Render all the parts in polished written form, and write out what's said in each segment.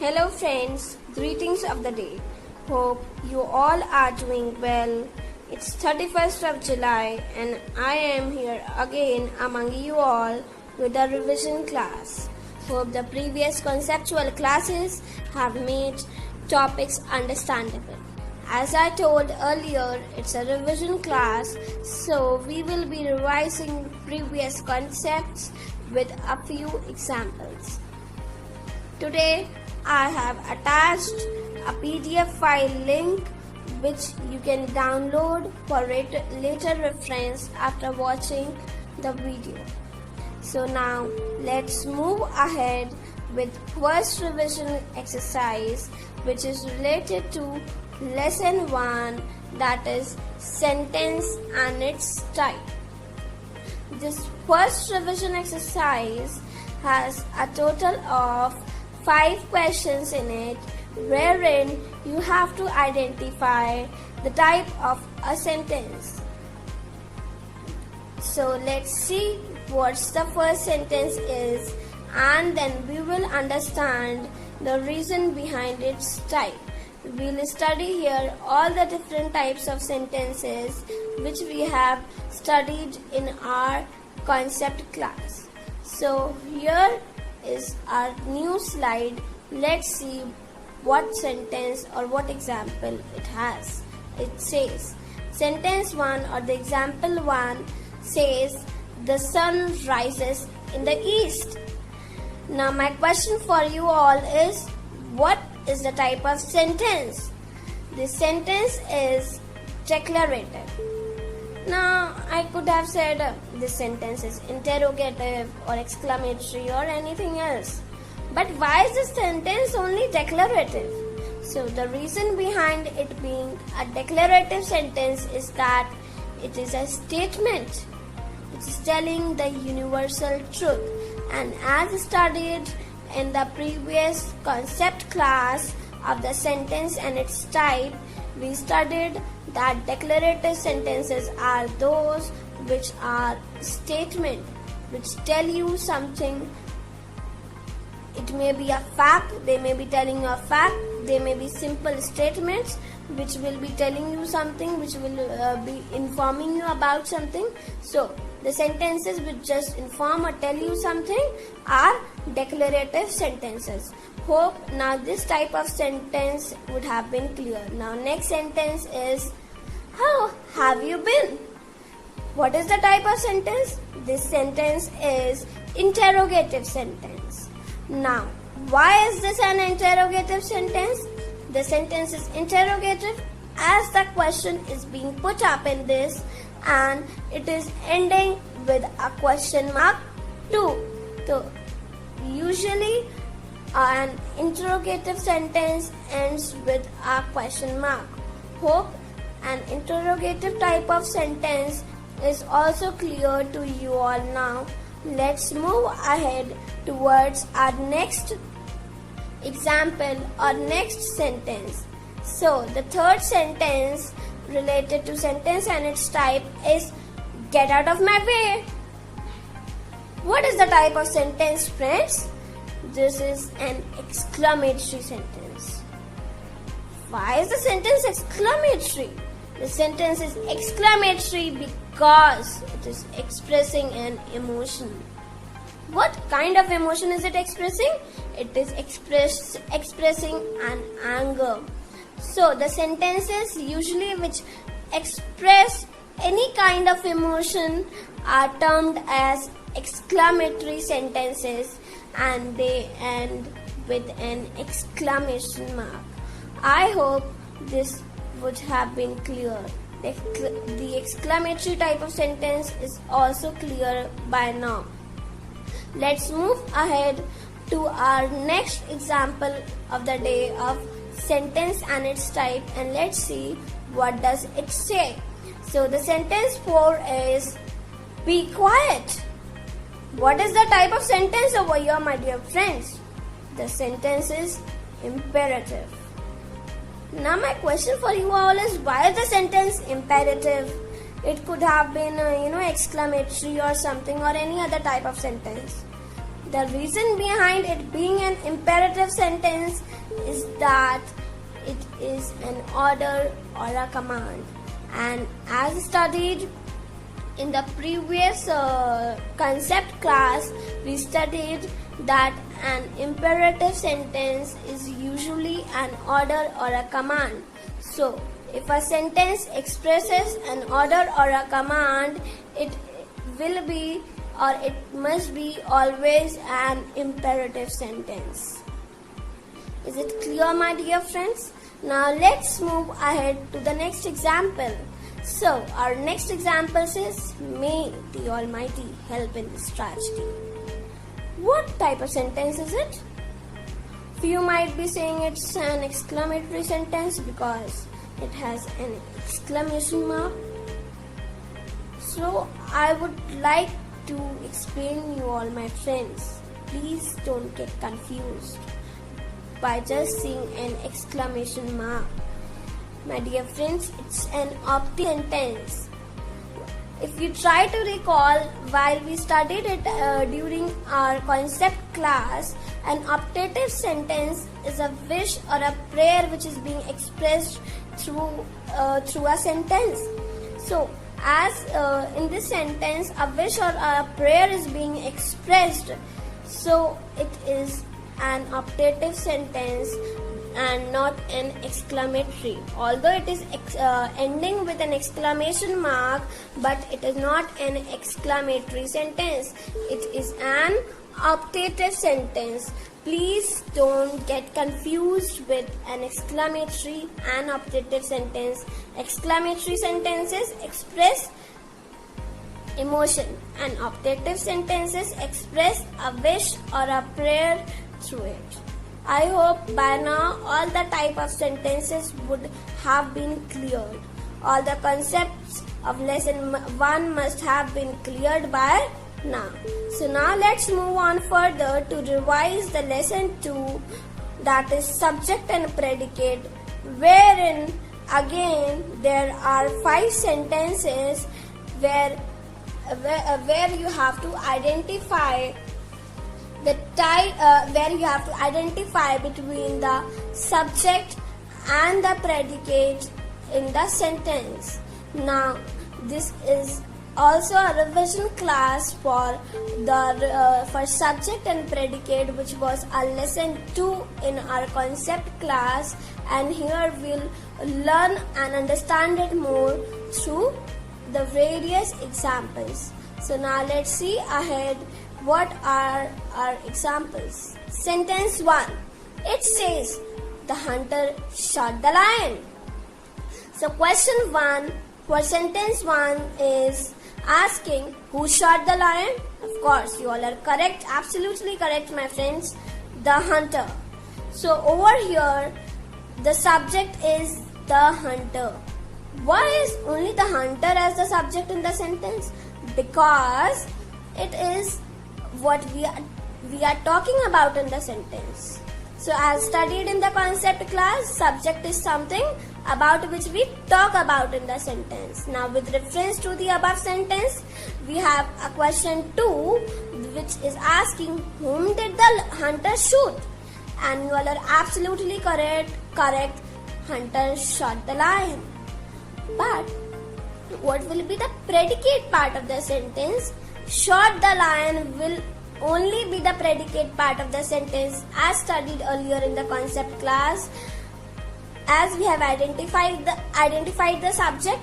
Hello friends, greetings of the day. Hope you all are doing well. It's 31st of July and I am here again among you all with a revision class. Hope the previous conceptual classes have made topics understandable. As I told earlier, it's a revision class, so we will be revising previous concepts with a few examples. Today, I have attached a PDF file link which you can download for later reference after watching the video. So now let's move ahead with first revision exercise, which is related to lesson 1, that is sentence and its type. This first revision exercise has a total of 5 questions in it, wherein you have to identify the type of a sentence. So let's see what the first sentence is, and then we will understand the reason behind its type. We will study here all the different types of sentences which we have studied in our concept class. So here is our new slide. Let's see what sentence or what example it has. It says, sentence 1 or the example 1 says, the sun rises in the east. Now my question for you all is, what is the type of sentence? This sentence is declarative. Now I could have said this sentence is interrogative or exclamatory or anything else. But why is this sentence only declarative? So the reason behind it being a declarative sentence is that it is a statement. It is telling the universal truth. And as studied in the previous concept class of the sentence and its type, we studied that declarative sentences are those which are statement, which tell you something. It may be a fact, they may be telling you a fact, they may be simple statements which will be telling you something, which will be informing you about something. So the sentences which just inform or tell you something are declarative sentences. Hope now this type of sentence would have been clear. Now next sentence is, how have you been? What is the type of sentence? This sentence is interrogative sentence. Now, why is this an interrogative sentence? The sentence is interrogative as the question is being put up in this and it is ending with a question mark too. So, usually an interrogative sentence ends with a question mark. Hope an interrogative type of sentence is also clear to you all now. Let's move ahead towards our next example or next sentence. So the third sentence related to sentence and its type is, get out of my way. What is the type of sentence, friends? This is an exclamatory sentence. Why is the sentence exclamatory? The sentence is exclamatory because it is expressing an emotion. What kind of emotion is it expressing? It is expressing an anger. So the sentences usually which express any kind of emotion are termed as exclamatory sentences and they end with an exclamation mark. I hope this would have been clear. The exclamatory type of sentence is also clear by now. Let's move ahead to our next example of the day of sentence and its type, and let's see what does it say. So the sentence 4 is, be quiet. What is the type of sentence over here, my dear friends? The sentence is imperative. Now my question for you all is, why is the sentence imperative? It could have been exclamatory or something or any other type of sentence. The reason behind it being an imperative sentence is that it is an order or a command. And as studied in the previous concept class, we studied that an imperative sentence is usually an order or a command. So, if a sentence expresses an order or a command, it will be or it must be always an imperative sentence. Is it clear, my dear friends? Now let's move ahead to the next example. So our next example is, may the Almighty help in this tragedy. What type of sentence is it? Few might be saying it's an exclamatory sentence because it has an exclamation mark. So I would like to explain you all, my friends. Please don't get confused by just seeing an exclamation mark. My dear friends, it's an optative sentence. If you try to recall, while we studied it during our concept class, an optative sentence is a wish or a prayer which is being expressed through a sentence. So, as in this sentence, a wish or a prayer is being expressed, so it is an optative sentence and not an exclamatory. Although it is ending with an exclamation mark, but it is not an exclamatory sentence. It is an optative sentence. Please don't get confused with an exclamatory and optative sentence. Exclamatory sentences express emotion and optative sentences express a wish or a prayer through it. I hope by now all the type of sentences would have been cleared. All the concepts of lesson 1 must have been cleared by now. So now let's move on further to revise the lesson 2, that is subject and predicate, wherein again there are 5 sentences where you have to identify the type, where you have to identify between the subject and the predicate in the sentence. Now this is also a revision class for subject and predicate, which was a lesson 2 in our concept class, and here we'll learn and understand it more through the various examples. So now let's see ahead what are our examples. Sentence 1. It says, the hunter shot the lion. So question 1 for sentence 1 is asking, who shot the lion? Of course, you all are correct, absolutely correct, my friends. The hunter. So over here, the subject is the hunter. Why is only the hunter as the subject in the sentence? Because it is what we are talking about in the sentence. So as studied in the concept class, subject is something about which we talk about in the sentence. Now with reference to the above sentence, we have a question 2 which is asking, whom did the hunter shoot? And you all are absolutely correct. Hunter shot the lion. But what will be the predicate part of the sentence? Shot the lion will only be the predicate part of the sentence as studied earlier in the concept class. As we have identified the subject,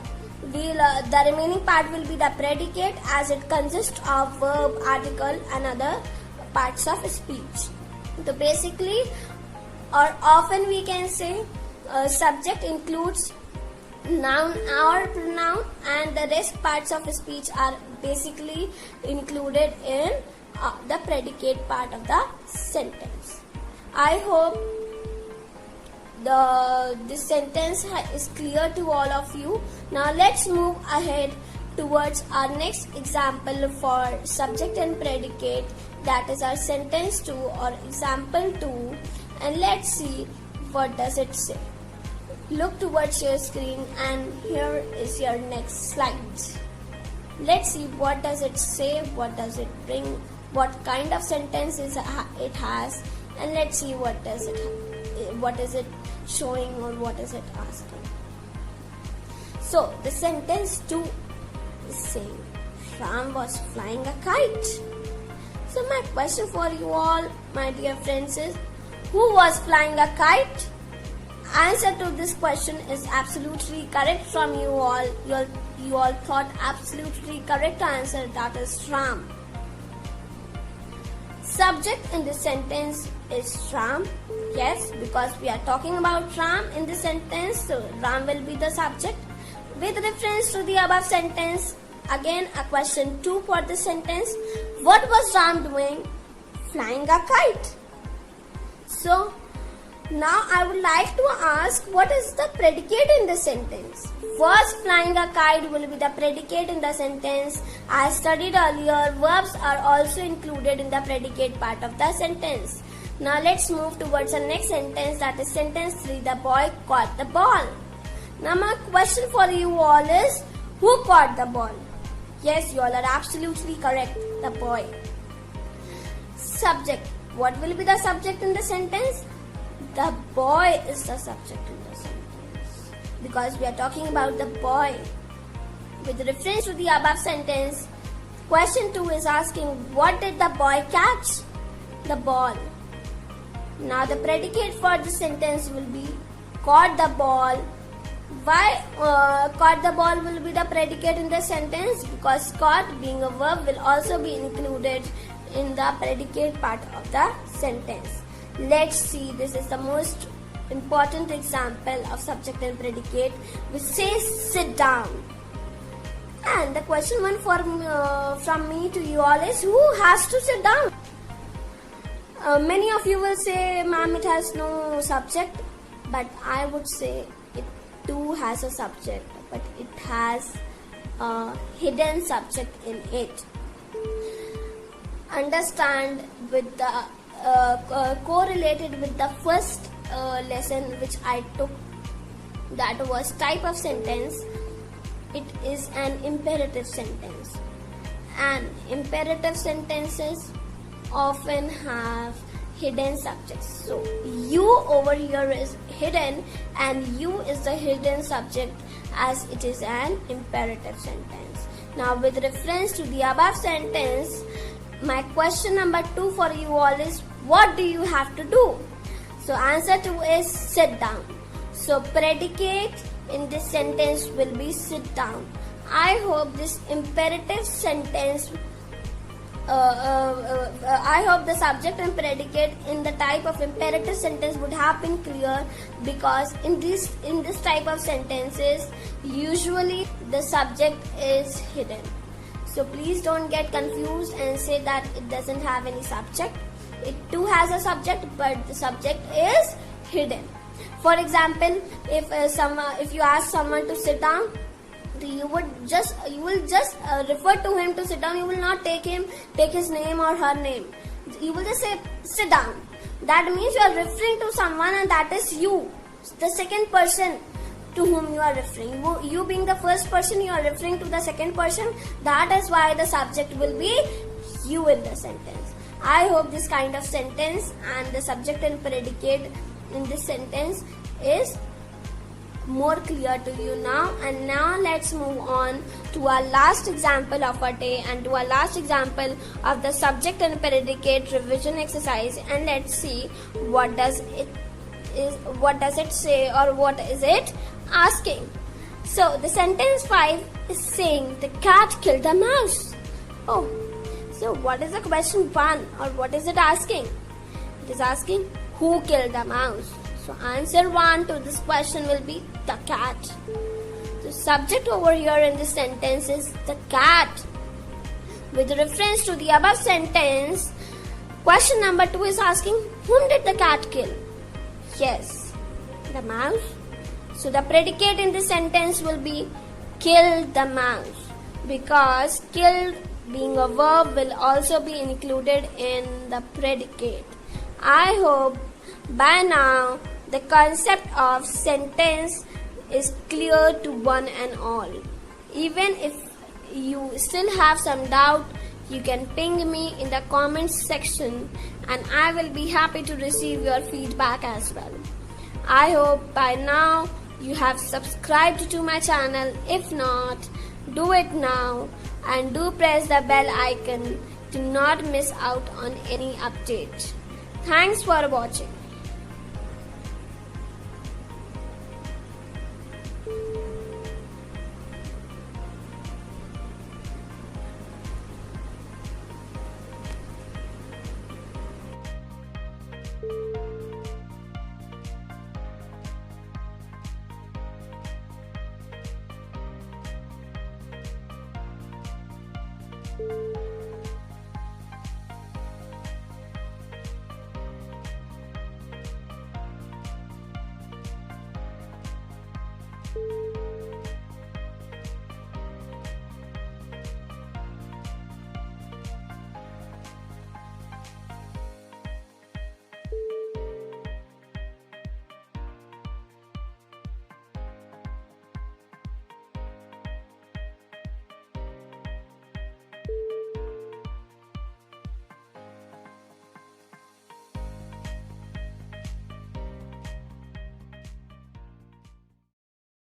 the remaining part will be the predicate, as it consists of verb, article and other parts of speech. So basically, or often we can say, subject includes noun or pronoun, and the rest parts of speech are basically included in the predicate part of the sentence. I hope this sentence is clear to all of you. Now let's move ahead towards our next example for subject and predicate, that is our sentence 2 or example 2, and let's see what does it say. Look towards your screen and here is your next slide. Let's see what does it say, what does it bring what kind of sentence it has, and let's see what is it showing or what is it asking. So the sentence 2 is saying Ram was flying a kite. So my question for you all, my dear friends, is who was flying a kite? Answer to this question is absolutely correct from you all. You all thought absolutely correct answer, that is Ram. Subject in this sentence is Ram. Yes, because we are talking about Ram in this sentence, so Ram will be the subject. With reference to the above sentence, again a question 2 for this sentence. What was Ram doing? Flying a kite. So now I would like to ask, what is the predicate in the sentence? First, flying a kite will be the predicate in the sentence. As studied earlier, verbs are also included in the predicate part of the sentence. Now let's move towards the next sentence, that is sentence 3, the boy caught the ball. Now my question for you all is, who caught the ball? Yes, you all are absolutely correct, the boy. Subject. What will be the subject in the sentence? The boy is the subject in the sentence, because we are talking about the boy. With reference to the above sentence, question 2 is asking, what did the boy catch? The ball. Now the predicate for the sentence will be caught the ball. Why caught the ball will be the predicate in the sentence? Because caught being a verb will also be included in the predicate part of the sentence. Let's see, this is the most important example of subject and predicate, which says sit down. And the question 1 from me to you all is, who has to sit down? Many of you will say, ma'am, it has no subject, but I would say it too has a subject, but it has a hidden subject in it. Understand with the correlated with the first lesson which I took, that was type of sentence. It is an imperative sentence, and imperative sentences often have hidden subjects. So you over here is hidden, and you is the hidden subject, as it is an imperative sentence. Now with reference to the above sentence, my question number 2 for you all is, what do you have to do? So answer 2 is sit down. So predicate in this sentence will be sit down. I hope this imperative sentence, I hope the subject and predicate in the type of imperative sentence would have been clear, because in this type of sentences usually the subject is hidden. So please don't get confused and say that it doesn't have any subject. It too has a subject, but the subject is hidden. For example, if you ask someone to sit down, you will just refer to him to sit down. You will not take his name or her name. You will just say sit down. That means you are referring to someone, and that is you, the second person to whom you are referring. You being the first person, you are referring to the second person. That is why the subject will be you in the sentence. I hope this kind of sentence and the subject and predicate in this sentence is more clear to you now. And now let's move on to our last example of our day, and to our last example of the subject and predicate revision exercise, and let's see what does it say, or what is it asking. So the sentence 5 is saying the cat killed the mouse. Oh, so what is the question 1, or what is it asking? It is asking who killed the mouse. So answer 1 to this question will be the cat. The subject over here in this sentence is the cat. With reference to the above sentence, question number 2 is asking, whom did the cat kill? Yes, the mouse. So the predicate in this sentence will be killed the mouse, because killed being a verb will also be included in the predicate. I hope by now the concept of sentence is clear to one and all. Even if you still have some doubt, you can ping me in the comments section and I will be happy to receive your feedback as well. I hope by now you have subscribed to my channel. If not, do it now and do press the bell icon to not miss out on any update. Thanks for watching.